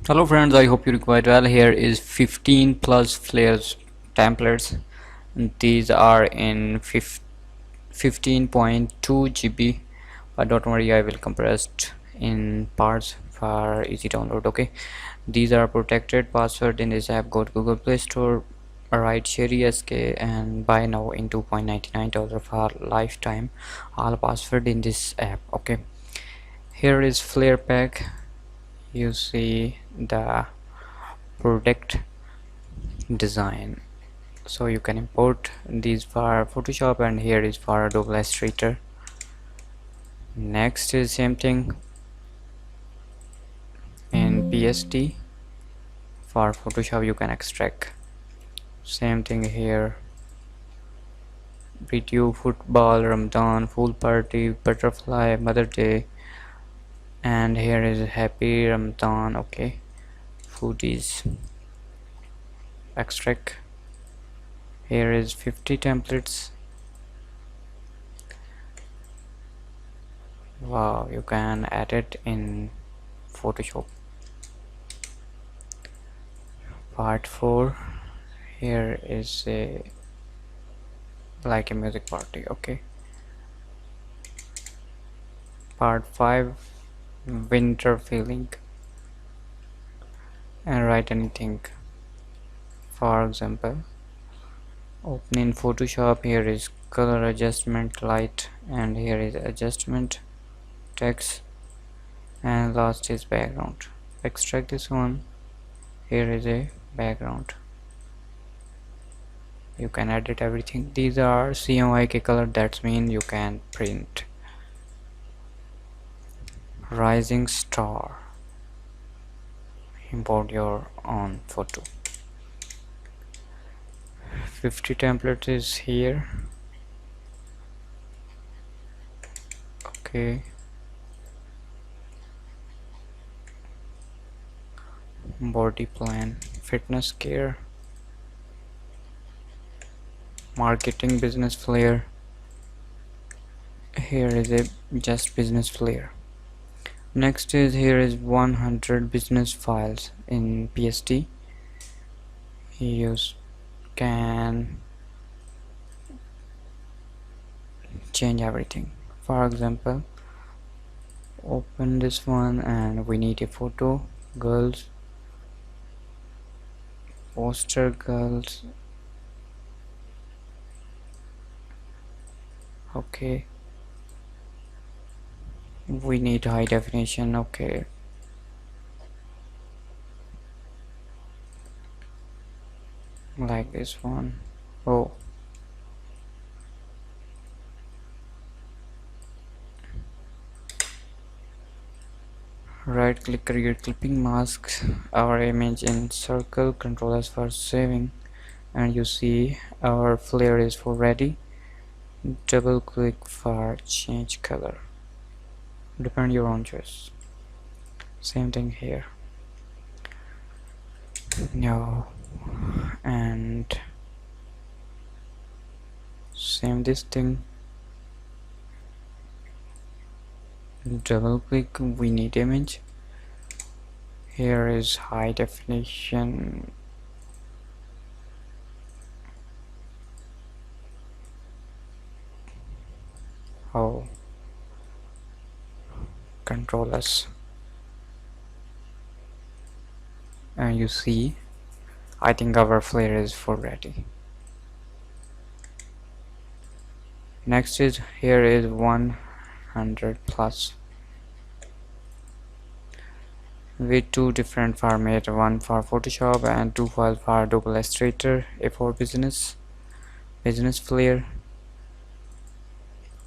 Hello friends, I hope you're quite well. Here is 15 plus flares templates. And these are in 15.2 GB, but don't worry, I will compress it in parts for easy download. Okay, these are protected password. In this app, go to Google Play Store, write Sheri SK and buy now in $2.99 for lifetime all password in this app. Okay, here is flare pack. You see the product design, so you can import these for Photoshop, and here is for Adobe Illustrator. Next is same thing in PSD. For Photoshop you can extract. Same thing here, video, football, Ramadan, full party, butterfly, Mother Day, and here is happy Ramadan. Okay, foodies, extract. Here is 50 templates. Wow, you can add it in Photoshop. Part 4, here is a like a music party. Okay, part 5, winter feeling, and write anything. For example, open in Photoshop, here is color adjustment, light, and here is adjustment, text, and last is background. Extract this one. Here is a background. You can edit everything. These are CMYK color, that means you can print. Rising star, import your own photo. 50 template is here. Okay, body plan, fitness care, marketing, business flair. Here is a just business flair. Next is here is 100 business files in PSD. You can change everything. For example, open this one and we need a photo, girls, poster girls. Okay, we need high definition. Okay, like this one. Oh, right click, create clipping masks, our image in circle, Control S for saving, and you see our flare is for ready. Double click for change color, depend your own choice. Same thing here. No, and same this thing. Double click, we need image. Here is high definition. Oh, Control S, and you see I think our flare is for ready. Next is here is 100 plus with two different format, one for Photoshop and two files for Adobe Illustrator, a for business flare.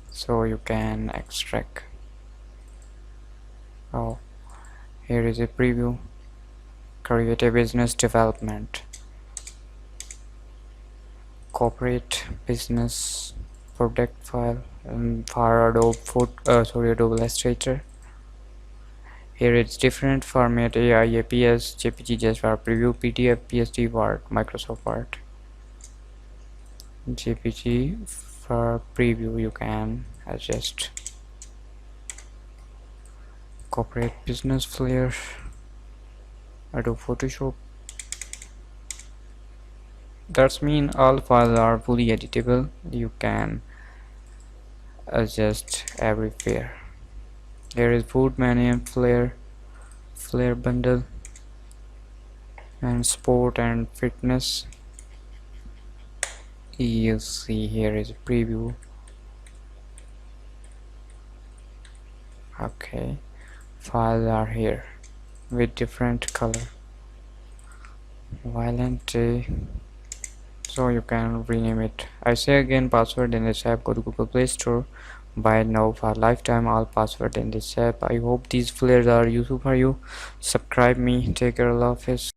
So you can extract. Oh, here is a preview, create a business development, corporate business product file, for Adobe Illustrator. Here it's different format, AI, APS, JPG just for preview, PDF, PSD, Word, Microsoft Word. JPG for preview you can adjust. Corporate business flare, Adobe Photoshop. That's mean all files are fully editable. You can adjust everywhere. There is food menu, flare bundle, and sport and fitness. You see here is a preview. Okay, files are here with different color. Violent, so you can rename it. I say again, password in this app, go to Google Play Store, buy it now for lifetime, all password in this app. I hope these flares are useful for you. Subscribe me, take care, Allah Hafiz.